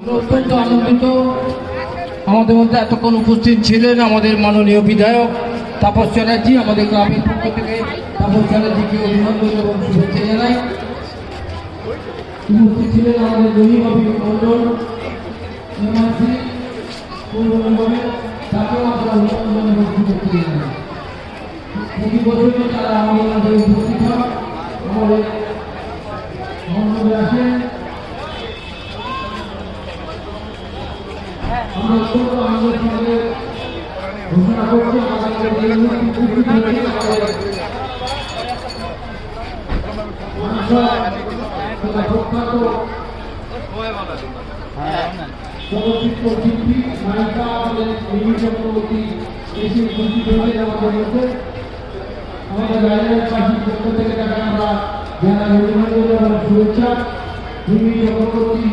অত্যন্ত আনন্দিত আমাদের মধ্যে এতক্ষণ উপস্থিত ছিলেন আমাদের মাননীয় বিধায়ক তাপস চ্যাটার্জি। আমাদের গ্রামের পক্ষ থেকে তাপস চ্যাটার্জিকে অভিনন্দন এবং শুভেচ্ছা জানাই। উপস্থিত ছিলেন আমাদের রহিম মন্ডল পূর্ব মেম্বারের, তাকেও আমরা অভিনন্দন এবং শুভেচ্ছা জানাই। প্রতি বছরই তারা আমাদের মাঝে উপস্থিত হয়, আমাদের মণ্ডপে আসেন। আমরা অত্যন্ত আনন্দের সঙ্গে ঘোষণা করছি আমাদের প্রখ্যাত চলচ্চিত্র শিল্পী নায়িকা আমাদের মিমি চক্রবর্তী এসে উপস্থিত হয়েছে আমাদের মধ্যে। আমাদের রাজনীতিবাসীর পক্ষ থেকে তাকে আমরা জানাই অভিনন্দন এবং শুভেচ্ছা। মিমি চক্রবর্তী